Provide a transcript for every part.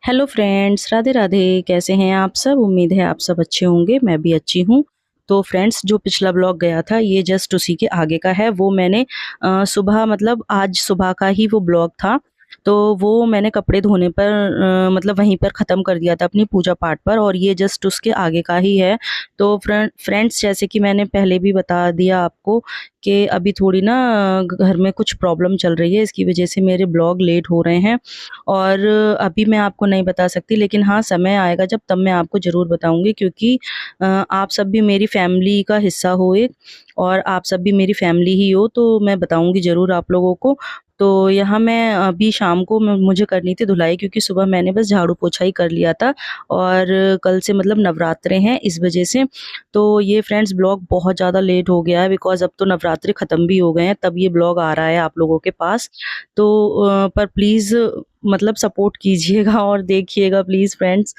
Hello friends, Radhe Radhe. कैसे हैं आप सब? उम्मीद है आप सब अच्छे होंगे। मैं भी अच्छी हूँ। तो फ्रेंड्स, जो पिछला ब्लॉग गया था ये जस्ट उसी के आगे का है। वो मैंने सुबह मतलब आज सुबह का ही वो ब्लॉग था। तो वो मैंने कपड़े धोने पर मतलब वहीं पर ख़त्म कर दिया था अपनी पूजा पाठ पर, और ये जस्ट उसके आगे का ही है। तो फ्रेंड्स, जैसे कि मैंने पहले भी बता दिया आपको कि अभी थोड़ी ना घर में कुछ प्रॉब्लम चल रही है, इसकी वजह से मेरे ब्लॉग लेट हो रहे हैं। और अभी मैं आपको नहीं बता सकती, लेकिन हाँ, समय आएगा जब, तब मैं आपको ज़रूर बताऊँगी, क्योंकि आप सब भी मेरी फैमिली का हिस्सा हो एक, और आप सब भी मेरी फैमिली ही हो, तो मैं बताऊँगी ज़रूर आप लोगों को। तो यहाँ मैं अभी शाम को मुझे करनी थी धुलाई, क्योंकि सुबह मैंने बस झाड़ू पोछा ही कर लिया था, और कल से मतलब नवरात्रे हैं इस वजह से। तो ये फ्रेंड्स, ब्लॉग बहुत ज़्यादा लेट हो गया है, बिकॉज़ अब तो नवरात्रे ख़त्म भी हो गए हैं, तब ये ब्लॉग आ रहा है आप लोगों के पास। तो पर प्लीज़ मतलब सपोर्ट कीजिएगा और देखिएगा प्लीज़ फ्रेंड्स।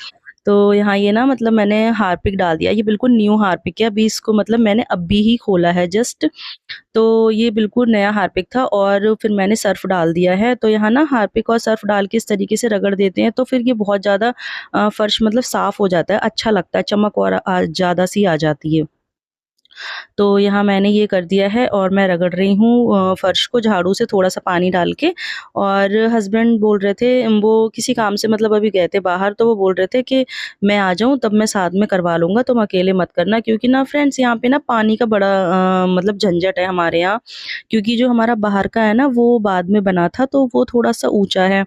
तो यहाँ ये ना मतलब मैंने हार्पिक डाल दिया, ये बिल्कुल न्यू हार्पिक है, अभी इसको मतलब मैंने अभी ही खोला है जस्ट। तो ये बिल्कुल नया हार्पिक था, और फिर मैंने सर्फ़ डाल दिया है। तो यहाँ ना हार्पिक और सर्फ़ डाल के इस तरीके से रगड़ देते हैं, तो फिर ये बहुत ज़्यादा फ़र्श मतलब साफ़ हो जाता है, अच्छा लगता है, चमक और ज़्यादा सी आ जाती है। तो यहाँ मैंने ये कर दिया है, और मैं रगड़ रही हूँ फ़र्श को झाड़ू से थोड़ा-सा पानी डाल के। और हस्बैंड बोल रहे थे, वो किसी काम से मतलब अभी गए थे बाहर, तो वो बोल रहे थे कि मैं आ जाऊँ तब मैं साथ में करवा लूँगा, तुम अकेले मत करना। क्योंकि ना फ्रेंड्स, यहाँ पे ना पानी का बड़ा मतलब झंझट है हमारे यहाँ। क्योंकि जो हमारा बाहर का है ना वो बाद में बना था, तो वो थोड़ा-सा ऊँचा है,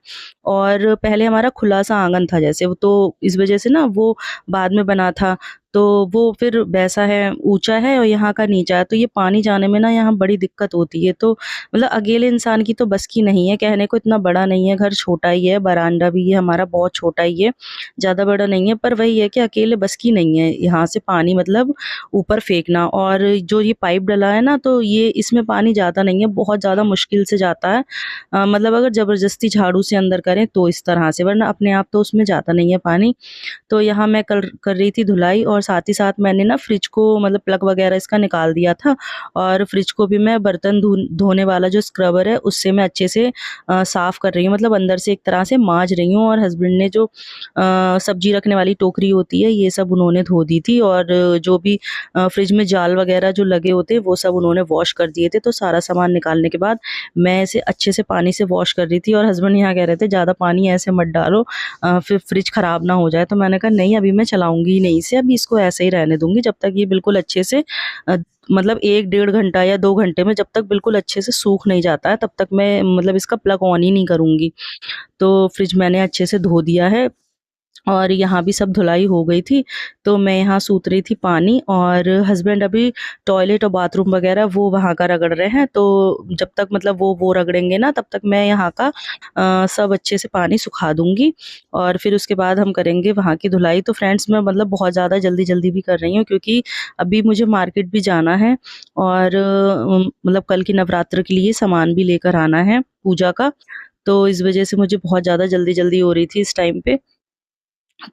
और पहले हमारा खुला-सा आँगन था जैसे, वो तो इस वज़ह से ना वो बाद में बना था। तो वो फिर वैसा है, ऊँचा है, और यहाँ का नीचा है, तो ये पानी जाने में ना यहाँ बड़ी दिक्कत होती है। तो मतलब अकेले इंसान की तो बस की नहीं है, कहने को इतना बड़ा नहीं है, घर छोटा ही है, बरामदा भी है हमारा, बहुत छोटा ही है, ज़्यादा बड़ा नहीं है। पर वही है कि अकेले बस की नहीं है यहाँ से पानी मतलब ऊपर फेंकना। और जो ये पाइप डला है ना, तो ये इसमें पानी जाता नहीं है, बहुत ज़्यादा मुश्किल से जाता है। मतलब अगर ज़बरदस्ती झाड़ू से अंदर करें तो इस तरह से, वरना अपने आप तो उसमें जाता नहीं है पानी। तो यहाँ मैं कर कर रही थी धुलाई, और साथ ही साथ मैंने ना फ्रिज को मतलब प्लग वगैरह इसका निकाल दिया था, और फ्रिज को भी मैं बर्तन धोने वाला जो स्क्रबर है उससे मैं अच्छे से साफ़ कर रही हूँ, मतलब अंदर से एक तरह से माँज रही हूँ। और हस्बैंड ने जो सब्ज़ी रखने वाली टोकरी होती है, ये सब उन्होंने धो दी थी, और जो भी फ्रिज में जाल वगैरह जो लगे होते हैं वो सब उन्होंने वॉश कर दिए थे। तो सारा सामान निकालने के बाद मैं इसे अच्छे से पानी से वॉश कर रही थी, और हस्बैंड यहाँ कह रहे थे ज़्यादा पानी ऐसे मत डालो, फिर फ्रिज ख़राब ना हो जाए। तो मैंने कहा नहीं, अभी मैं चलाऊँगी ही नहीं इसे, अभी इसको ऐसे ही रहने दूँगी जब तक ये बिल्कुल अच्छे से मतलब 1 डेढ़ घंटा या 2 घंटे में जब तक बिल्कुल अच्छे से सूख नहीं जाता है, तब तक मैं मतलब इसका प्लग ऑन ही नहीं करूँगी। तो फ्रिज मैंने अच्छे से धो दिया है, और यहाँ भी सब धुलाई हो गई थी। तो मैं यहाँ सूत रही थी पानी, और हस्बैंड अभी टॉयलेट और बाथरूम वगैरह वो वहाँ का रगड़ रहे हैं। तो जब तक मतलब वो रगड़ेंगे ना, तब तक मैं यहाँ का सब अच्छे से पानी सुखा दूँगी, और फिर उसके बाद हम करेंगे वहाँ की धुलाई। तो फ्रेंड्स, मैं मतलब बहुत ज़्यादा जल्दी-जल्दी भी कर रही हूँ, क्योंकि अभी मुझे मार्केट भी जाना है, और मतलब कल की नवरात्र के लिए सामान भी लेकर आना है पूजा का। तो इस वज़ह से मुझे बहुत ज़्यादा जल्दी-जल्दी हो रही थी इस टाइम पे।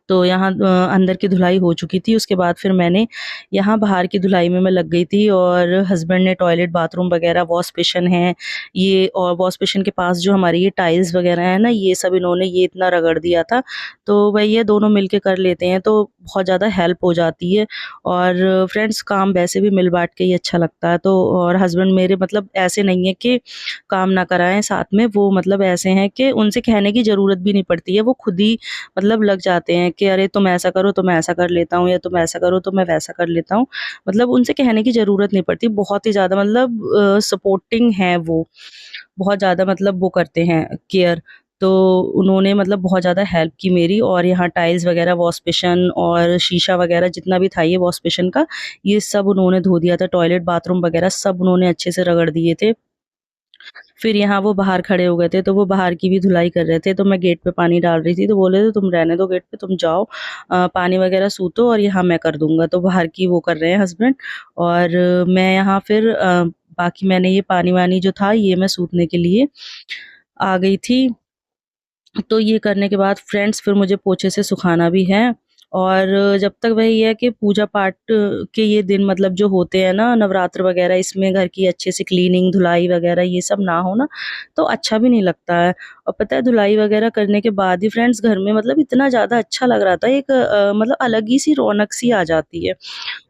तो यहाँ अंदर की धुलाई हो चुकी थी, उसके बाद फिर मैंने यहाँ बाहर की धुलाई में मैं लग गई थी, और हस्बैंड ने टॉयलेट, बाथरूम वगैरह, वॉश बेसिन है ये, और वॉश बेसिन के पास जो हमारी ये टाइल्स वगैरह है ना, ये सब इन्होंने ये इतना रगड़ दिया था। तो वही है, दोनों मिल के कर लेते हैं तो बहुत ज़्यादा हेल्प हो जाती है। और फ्रेंड्स, काम वैसे भी मिल बाँट के ही अच्छा लगता है। तो और हस्बैंड मेरे मतलब ऐसे नहीं है कि काम ना कराएँ साथ में, वो मतलब ऐसे हैं कि उनसे कहने की ज़रूरत भी नहीं पड़ती है, वो खुद ही मतलब लग जाते हैं कि अरे तुम ऐसा करो तो मैं ऐसा कर लेता हूँ, या तुम ऐसा करो तो मैं वैसा कर लेता हूँ। मतलब उनसे कहने की ज़रूरत नहीं पड़ती, बहुत ही ज़्यादा मतलब सपोर्टिंग हैं वो, बहुत ज़्यादा मतलब वो करते हैं केयर। तो उन्होंने मतलब बहुत ज़्यादा हेल्प की मेरी, और यहाँ टाइल्स वगैरह, वॉश बेसिन और शीशा वगैरह जितना भी था ये वॉश बेसिन का, ये सब उन्होंने धो दिया था, टॉयलेट, बाथरूम वगैरह सब उन्होंने अच्छे से रगड़ दिए थे। फिर यहाँ वो बाहर खड़े हो गए थे, तो वो बाहर की भी धुलाई कर रहे थे, तो मैं गेट पे पानी डाल रही थी, तो बोले थे तुम रहने दो गेट पे, तुम जाओ पानी वगैरह सूतो, और यहाँ मैं कर दूँगा। तो बाहर की वो कर रहे हैं हस्बैंड, और मैं यहाँ फिर बाकी मैंने ये पानी-वानी जो था ये मैं सूतने के लिए आ गई थी। तो ये करने के बाद फ्रेंड्स, फिर मुझे पोछे से सुखाना भी है, और जब तक वही है कि पूजा पाठ के ये दिन मतलब जो होते हैं ना, नवरात्र वगैरह, इसमें घर की अच्छे से क्लीनिंग, धुलाई वगैरह ये सब ना हो ना, तो अच्छा भी नहीं लगता है। और पता है धुलाई वगैरह करने के बाद ही फ्रेंड्स घर में मतलब इतना ज़्यादा अच्छा लग रहा था, एक मतलब अलग ही सी रौनक सी आ जाती है।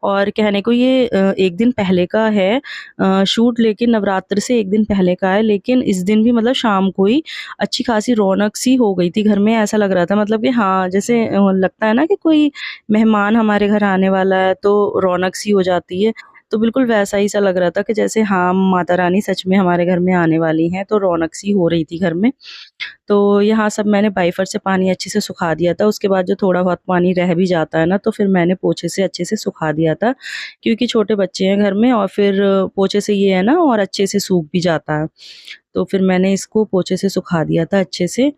और कहने को ये 1 दिन पहले का है शूट, लेकिन नवरात्र से 1 दिन पहले का है, लेकिन इस दिन भी मतलब शाम को ही अच्छी खासी रौनक सी हो गई थी घर में। ऐसा लग रहा था मतलब कि हाँ, जैसे लगता है ना कि कोई मेहमान हमारे घर आने वाला है तो रौनक सी हो जाती है। तो बिल्कुल वैसा ही सा लग रहा था कि जैसे हाँ, माता रानी सच में हमारे घर में आने वाली हैं, तो रौनक सी हो रही थी घर में। तो यहाँ सब मैंने वाइपर से पानी अच्छे से सुखा दिया था, उसके बाद जो थोड़ा बहुत पानी रह भी जाता है ना, तो फिर मैंने पोंछे से अच्छे से सुखा दिया था, क्योंकि छोटे बच्चे हैं घर में और फिर पोंछे से ये है ना और अच्छे से सूख भी जाता है। तो फिर मैंने इसको पोंछे से सुखा दिया था अच्छे से।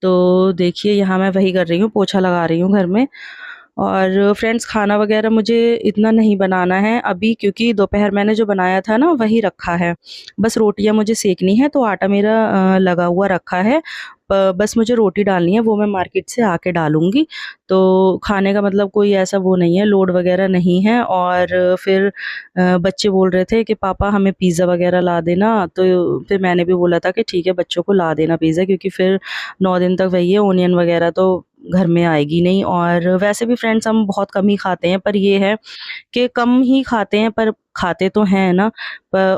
तो देखिए यहाँ मैं वही कर रही हूँ, पोंछा लगा रही हूँ घर में। और फ्रेंड्स खाना वगैरह मुझे इतना नहीं बनाना है अभी, क्योंकि दोपहर मैंने जो बनाया था ना वही रखा है। बस रोटियाँ मुझे सेकनी है, तो आटा मेरा लगा हुआ रखा है। बस मुझे रोटी डालनी है, वो मैं मार्केट से आके डालूँगी। तो खाने का मतलब कोई ऐसा वो नहीं है, लोड वगैरह नहीं है। और फिर बच्चे बोल रहे थे कि पापा हमें पिज़्ज़ा वगैरह ला देना, तो फिर मैंने भी बोला था कि ठीक है बच्चों को ला देना पिज़्ज़ा, क्योंकि फिर 9 दिन तक वही है, ओनियन वगैरह तो घर में आएगी नहीं। और वैसे भी फ्रेंड्स हम बहुत कम ही खाते हैं, पर ये है कि कम ही खाते हैं पर खाते तो हैं ना।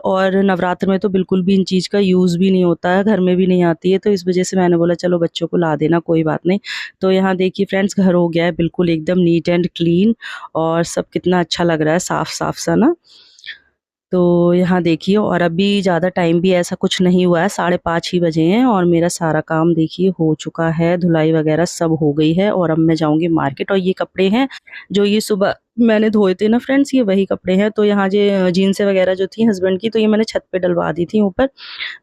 और नवरात्र में तो बिल्कुल भी इन चीज़ का यूज़ भी नहीं होता है, घर में भी नहीं आती है, तो इस वजह से मैंने बोला चलो बच्चों को ला देना, कोई बात नहीं। तो यहाँ देखिए फ्रेंड्स घर हो गया है बिल्कुल एकदम नीट एंड क्लीन, और सब कितना अच्छा लग रहा है, साफ साफ सा ना। तो यहाँ देखिए, और अभी ज़्यादा टाइम भी ऐसा कुछ नहीं हुआ है, 5:30 ही बजे हैं और मेरा सारा काम देखिए हो चुका है, धुलाई वगैरह सब हो गई है। और अब मैं जाऊँगी मार्केट, और ये कपड़े हैं जो ये सुबह मैंने धोए थे ना फ्रेंड्स, ये वही कपड़े हैं। तो यहाँ जे जीन्सें वगैरह जो थी हस्बैंड की, तो ये मैंने छत पे डलवा दी थी ऊपर,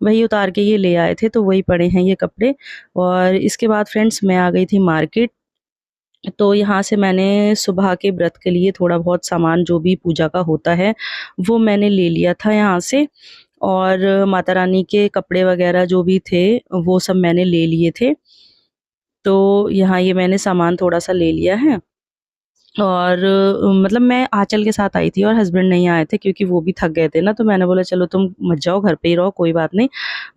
वही उतार के ये ले आए थे, तो वही पड़े हैं ये कपड़े। और इसके बाद फ्रेंड्स मैं आ गई थी मार्केट। तो यहाँ से मैंने सुबह के व्रत के लिए थोड़ा बहुत सामान जो भी पूजा का होता है, वो मैंने ले लिया था यहाँ से। और माता रानी के कपड़े वगैरह जो भी थे, वो सब मैंने ले लिए थे। तो यहाँ ये मैंने सामान थोड़ा-सा ले लिया है। और मतलब मैं आँचल के साथ आई थी और हस्बैंड नहीं आए थे, क्योंकि वो भी थक गए थे ना, तो मैंने बोला चलो तुम मत जाओ, घर पे ही रहो, कोई बात नहीं।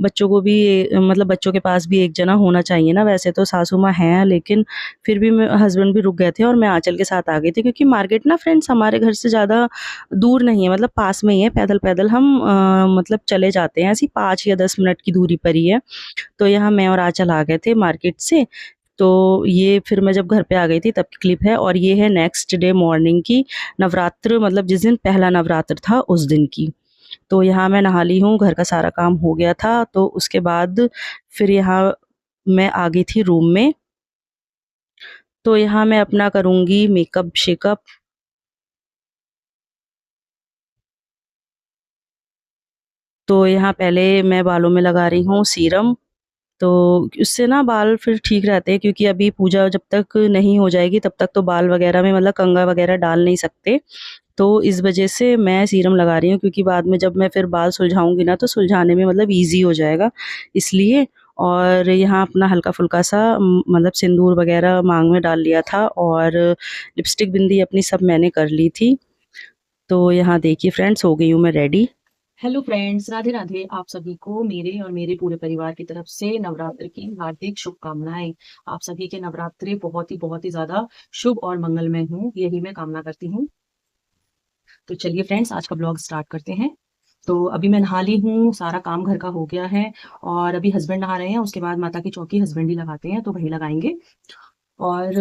बच्चों को भी मतलब बच्चों के पास भी एक जना होना चाहिए ना, वैसे तो सासू माँ हैं, लेकिन फिर भी मैं हस्बैंड भी रुक गए थे और मैं आँचल के साथ आ गई थी, क्योंकि मार्केट ना फ्रेंड्स हमारे घर से ज़्यादा दूर नहीं है, मतलब पास में ही है, पैदल-पैदल हम मतलब चले जाते हैं, ऐसी 5 या 10 मिनट की दूरी पर ही है। तो यहाँ मैं और आँचल आ गए थे मार्केट से। तो ये फिर मैं जब घर पे आ गई थी तब की क्लिप है, और ये है नेक्स्ट डे मॉर्निंग की, नवरात्र मतलब जिस दिन पहला नवरात्र था उस दिन की। तो यहाँ मैं नहा ली हूँ, घर का सारा काम हो गया था, तो उसके बाद फिर यहाँ मैं आ गई थी रूम में। तो यहाँ मैं अपना करूँगी मेकअप-शेकअप। तो यहाँ पहले मैं बालों में लगा रही हूँ सीरम। तो उससे ना बाल फिर ठीक रहते हैं, क्योंकि अभी पूजा जब तक नहीं हो जाएगी तब तक तो बाल वगैरह में मतलब कंघा वगैरह डाल नहीं सकते। तो इस वजह से मैं सीरम लगा रही हूँ, क्योंकि बाद में जब मैं फिर बाल सुलझाऊँगी ना, तो सुलझाने में मतलब ईज़ी हो जाएगा, इसलिए। और यहाँ अपना हल्का-फुल्का सा मतलब सिंदूर वगैरह माँग में डाल लिया था, और लिपस्टिक, बिंदी अपनी सब मैंने कर ली थी। तो यहाँ देखिए फ्रेंड्स हो गई हूँ मैं ready. Hello friends, Radhe Radhe. आप सभी को मेरे और मेरे पूरे परिवार की तरफ से नवरात्र की हार्दिक शुभकामनाएं। आप सभी के नवरात्रि बहुत ही ज़्यादा शुभ और मंगलमय हों, यही मैं कामना करती हूँ। तो चलिए फ्रेंड्स, आज का ब्लॉग स्टार्ट करते हैं। तो अभी मैं नहा ली हूँ, सारा काम घर का हो गया है, और अभी हस्बैंड नहा रहे हैं, उसके बाद माता की चौकी हस्बैंड ही लगाते हैं, तो वही लगाएंगे। और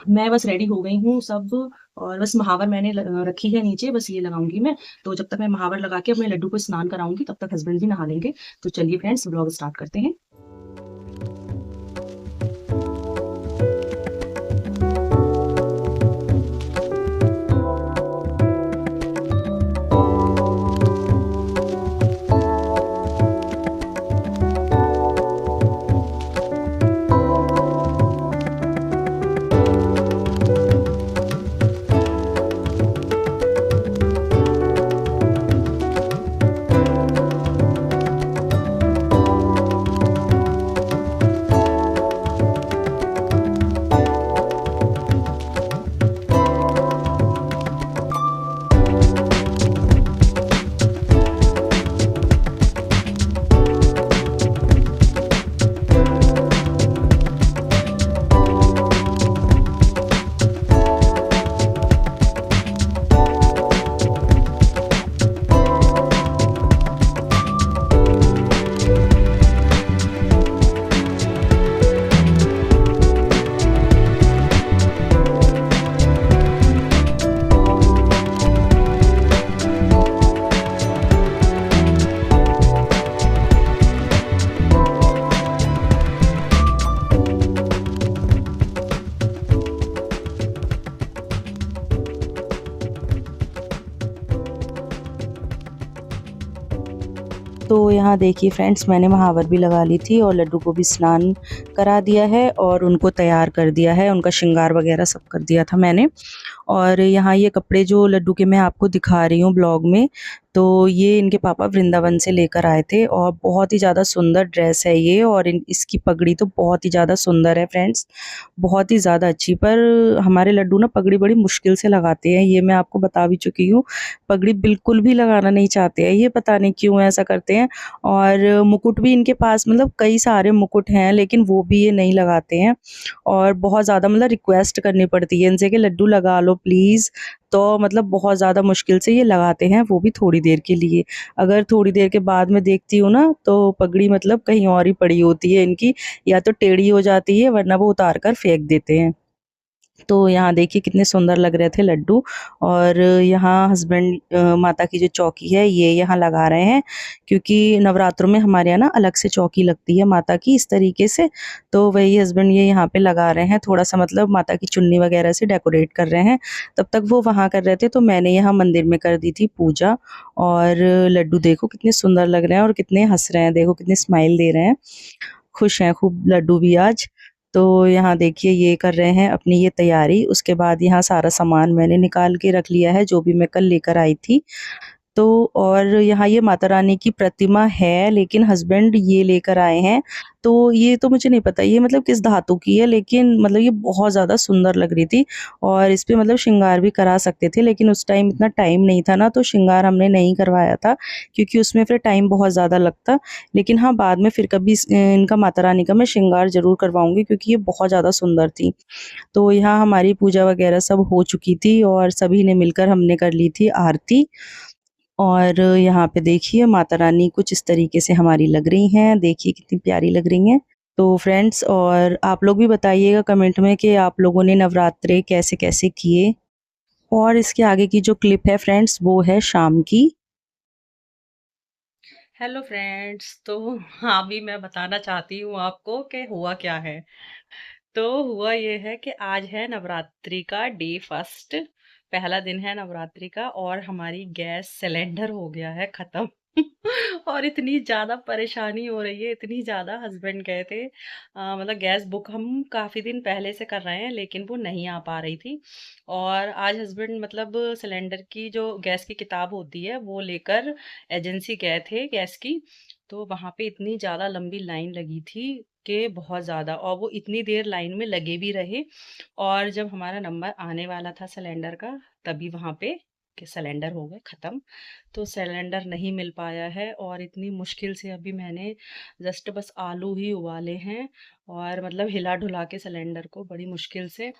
मैं बस रेडी हो गई हूँ सब, और बस महावर मैंने रखी है नीचे, बस ये लगाऊंगी मैं। तो जब तक मैं महावर लगा के अपने लड्डू को स्नान कराऊंगी, तब तक हस्बैंड भी नहा लेंगे। तो चलिए फ्रेंड्स, ब्लॉग स्टार्ट करते हैं। तो यहाँ देखिए फ्रेंड्स, मैंने महावर भी लगा ली थी और लड्डू को भी स्नान करा दिया है और उनको तैयार कर दिया है, उनका श्रृंगार वगैरह सब कर दिया था मैंने। और यहाँ ये कपड़े जो लड्डू के मैं आपको दिखा रही हूँ ब्लॉग में, तो ये इनके पापा वृंदावन से लेकर आए थे और बहुत ही ज़्यादा सुंदर ड्रेस है ये, और इसकी पगड़ी तो बहुत ही ज़्यादा सुंदर है फ्रेंड्स, बहुत ही ज़्यादा अच्छी। पर हमारे लड्डू ना पगड़ी बड़ी मुश्किल से लगाते हैं, ये मैं आपको बता भी चुकी हूँ। पगड़ी बिल्कुल भी लगाना नहीं चाहते हैं, ये पता नहीं क्यों ऐसा करते हैं। और मुकुट भी इनके पास मतलब कई सारे मुकुट हैं, लेकिन वो भी ये नहीं लगाते हैं। और बहुत ज़्यादा मतलब रिक्वेस्ट करनी पड़ती है इनसे कि लड्डू लगा लो प्लीज़, तो मतलब बहुत ज़्यादा मुश्किल से ये लगाते हैं, वो भी थोड़ी देर के लिए। अगर थोड़ी देर के बाद मैं देखती हूँ ना, तो पगड़ी मतलब कहीं और ही पड़ी होती है इनकी, या तो टेढ़ी हो जाती है वरना वो उतार कर फेंक देते हैं। तो यहाँ देखिए कितने सुंदर लग रहे थे लड्डू। और यहाँ हस्बैंड माता की जो चौकी है ये यहाँ लगा रहे हैं, क्योंकि नवरात्रों में हमारे यहाँ ना अलग से चौकी लगती है माता की इस तरीके से। तो वही हस्बैंड ये यहाँ पे लगा रहे हैं, थोड़ा सा मतलब माता की चुन्नी वगैरह से डेकोरेट कर रहे हैं। तब तक वो वहाँ कर रहे थे, तो मैंने यहाँ मंदिर में कर दी थी पूजा। और लड्डू देखो कितने सुंदर लग रहे हैं और कितने हंस रहे हैं, देखो कितने स्माइल दे रहे हैं, खुश हैं खूब लड्डू भी आज। तो यहाँ देखिए ये कर रहे हैं अपनी ये तैयारी। उसके बाद यहाँ सारा सामान मैंने निकाल के रख लिया है जो भी मैं कल लेकर आई थी। तो और यहाँ ये माता रानी की प्रतिमा है, लेकिन हस्बैंड ये लेकर आए हैं। तो ये तो मुझे नहीं पता ये मतलब किस धातु की है, लेकिन मतलब ये बहुत ज़्यादा सुंदर लग रही थी। और इस पे मतलब श्रृंगार भी करा सकते थे, लेकिन उस टाइम इतना टाइम नहीं था ना, तो श्रृंगार हमने नहीं करवाया था, क्योंकि उसमें फिर टाइम बहुत ज़्यादा लगता। लेकिन हाँ, बाद में फिर कभी इनका माता रानी का मैं श्रृंगार ज़रूर करवाऊँगी, क्योंकि ये बहुत ज़्यादा सुंदर थी। तो यहाँ हमारी पूजा वगैरह सब हो चुकी थी और सभी ने मिलकर हमने कर ली थी आरती। और यहाँ पे देखिए माता रानी कुछ इस तरीके से हमारी लग रही हैं, देखिए कितनी प्यारी लग रही हैं। तो फ्रेंड्स, और आप लोग भी बताइएगा कमेंट में कि आप लोगों ने नवरात्रे कैसे-कैसे किए। और इसके आगे की जो क्लिप है फ्रेंड्स, वो है शाम की। हेलो फ्रेंड्स, तो अभी मैं बताना चाहती हूँ आपको कि हुआ क्या है। तो हुआ ये है कि आज है नवरात्रि का डे फर्स्ट, पहला दिन है नवरात्रि का, और हमारी गैस सिलेंडर हो गया है खत्म। और इतनी ज्यादा परेशानी हो रही है, इतनी ज्यादा। हस्बैंड गए थे, मतलब गैस बुक हम काफी दिन पहले से कर रहे हैं, लेकिन वो नहीं आ पा रही थी। और आज हस्बैंड मतलब सिलेंडर की जो गैस की किताब होती है वो लेकर एजेंसी गए थे गैस की। तो वहां पे इतनी ज्यादा लंबी लाइन लगी थी कि बहुत ज़्यादा, और वो इतनी देर लाइन में लगे भी रहे। और जब हमारा नंबर आने वाला था सिलेंडर का, तभी वहाँ पे कि सिलेंडर हो गए ख़त्म। तो सिलेंडर नहीं मिल पाया है, और इतनी मुश्किल से अभी मैंने जस्ट बस आलू ही उबाले हैं, और मतलब हिला ढुला के सिलेंडर को बड़ी मुश्किल से।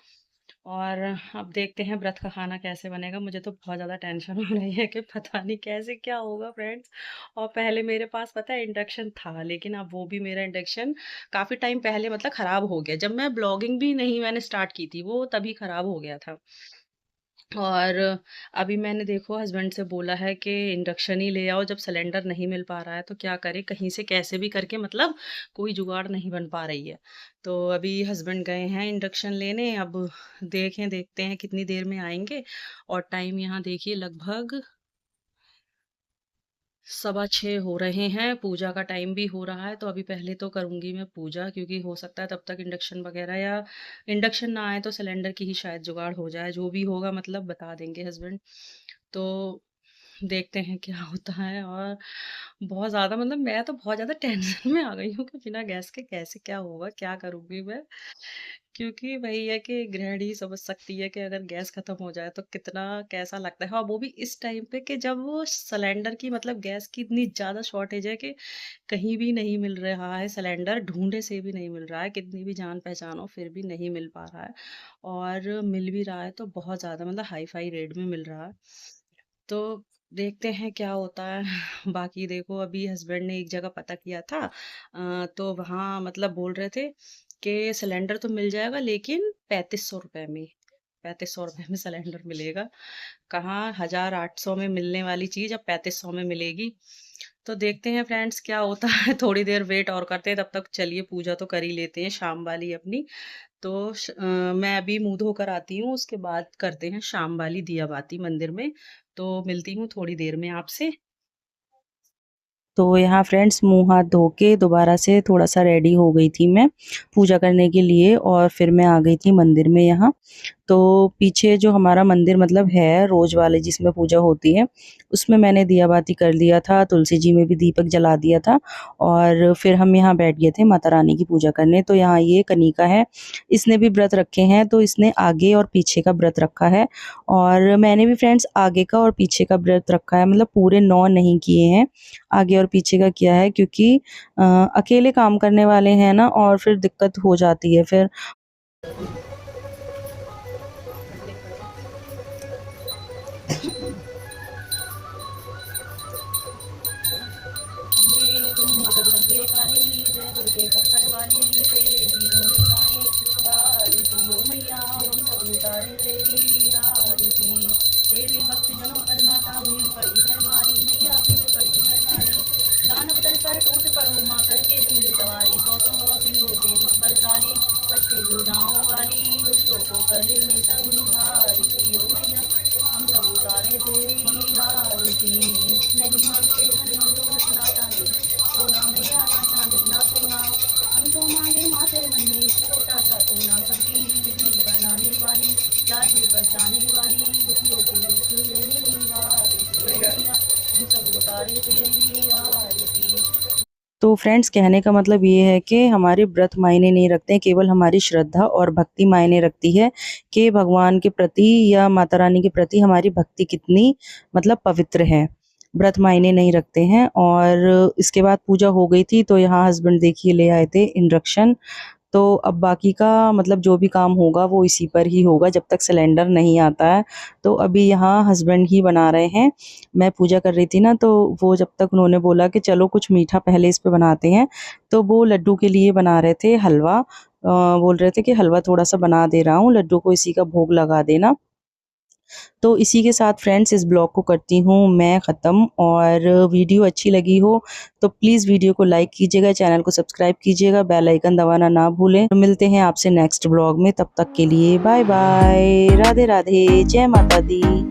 और अब देखते हैं व्रत का खाना कैसे बनेगा। मुझे तो बहुत ज़्यादा टेंशन हो रही है कि पता नहीं कैसे क्या होगा फ्रेंड्स। और पहले मेरे पास पता है इंडक्शन था, लेकिन अब वो भी मेरा इंडक्शन काफ़ी टाइम पहले मतलब ख़राब हो गया। जब मैं ब्लॉगिंग भी नहीं मैंने स्टार्ट की थी, वो तभी ख़राब हो गया था। और अभी मैंने देखो हस्बैंड से बोला है कि इंडक्शन ही ले आओ, जब सिलेंडर नहीं मिल पा रहा है तो क्या करें, कहीं से कैसे भी करके मतलब कोई जुगाड़ नहीं बन पा रही है। तो अभी हस्बैंड गए हैं इंडक्शन लेने, अब देखते हैं कितनी देर में आएंगे। और टाइम यहाँ देखिए लगभग 6:15 हो रहे हैं, पूजा का टाइम भी हो रहा है। तो अभी पहले तो करूंगी मैं पूजा, क्योंकि हो सकता है तब तक इंडक्शन वगैरह, या इंडक्शन ना आए तो सिलेंडर की ही शायद जुगाड़ हो जाए। जो भी होगा मतलब बता देंगे हस्बैंड। तो देखते हैं क्या होता है। और बहुत ज़्यादा मतलब मैं तो बहुत ज़्यादा टेंशन में आ गई हूँ कि बिना गैस के कैसे क्या होगा, क्या करूँगी मैं। क्योंकि वही है कि गृहिणी समझ सकती है कि अगर गैस खत्म हो जाए तो कितना कैसा लगता है। और वो भी इस टाइम पे कि जब वो सिलेंडर की मतलब गैस की इतनी ज़्यादा शॉर्टेज है कि कहीं भी नहीं मिल रहा है सिलेंडर, ढूंढे से भी नहीं मिल रहा है, कितनी भी जान पहचान हो फिर भी नहीं मिल पा रहा है। और मिल भी रहा है तो बहुत ज़्यादा मतलब हाई फाई रेट में मिल रहा है। तो देखते हैं क्या होता है। बाकी देखो अभी हस्बैंड ने एक जगह पता किया था, तो वहाँ मतलब बोल रहे थे कि सिलेंडर तो मिल जाएगा, लेकिन 3500 रुपये में, 3500 रुपये में सिलेंडर मिलेगा। कहाँ 1800 में मिलने वाली चीज़ अब 3500 में मिलेगी। तो देखते हैं फ्रेंड्स क्या होता है। थोड़ी देर वेट और करते हैं, तब तक चलिए पूजा तो कर ही लेते हैं शाम वाली अपनी। तो मैं अभी मुंह धोकर आती हूँ, उसके बाद करते हैं शाम वाली दिया बाती मंदिर में। तो मिलती हूँ थोड़ी देर में आपसे। तो यहाँ फ्रेंड्स मुँह हाथ धो के दोबारा से थोड़ा-सा रेडी हो गई थी मैं पूजा करने के लिए और फिर मैं आ गई थी मंदिर में यहाँ। तो पीछे जो हमारा मंदिर मतलब है रोज़ वाले जिसमें पूजा होती है, उसमें मैंने दिया बाती कर दिया था, तुलसी जी में भी दीपक जला दिया था और फिर हम यहाँ बैठ गए थे माता रानी की पूजा करने। तो यहाँ ये कनिका है, इसने भी व्रत रखे हैं तो इसने आगे और पीछे का व्रत रखा है और मैंने भी फ्रेंड्स आगे का और पीछे का व्रत रखा है, मतलब पूरे 9 नहीं किए हैं, आगे और पीछे का किया है क्योंकि अकेले काम करने वाले हैं ना और फिर दिक्कत हो जाती है फिर। तो फ्रेंड्स कहने का मतलब ये है कि हमारे व्रत मायने नहीं रखते हैं, केवल हमारी श्रद्धा और भक्ति मायने रखती है कि भगवान के प्रति या माता रानी के प्रति हमारी भक्ति कितनी मतलब पवित्र है। व्रत मायने नहीं रखते हैं। और इसके बाद पूजा हो गई थी तो यहाँ हस्बैंड देखिए ले आए थे इंडक्शन। तो अब बाकी का मतलब जो भी काम होगा वो इसी पर ही होगा जब तक सिलेंडर नहीं आता है। तो अभी यहाँ हस्बैंड ही बना रहे हैं। मैं पूजा कर रही थी ना तो वो जब तक उन्होंने बोला कि चलो कुछ मीठा पहले इस पे बनाते हैं, तो वो लड्डू के लिए बना रहे थे हलवा। बोल रहे थे कि हलवा थोड़ा-सा बना दे रहा हूँ, लड्डू को इसी का भोग लगा देना। तो इसी के साथ फ्रेंड्स इस ब्लॉग को करती हूँ मैं ख़त्म। और वीडियो अच्छी लगी हो तो प्लीज़ वीडियो को लाइक कीजिएगा, चैनल को सब्सक्राइब कीजिएगा, बेल आइकन दबाना ना भूलें। तो मिलते हैं आपसे नेक्स्ट ब्लॉग में, तब तक के लिए बाय बाय, राधे राधे, जय माता दी।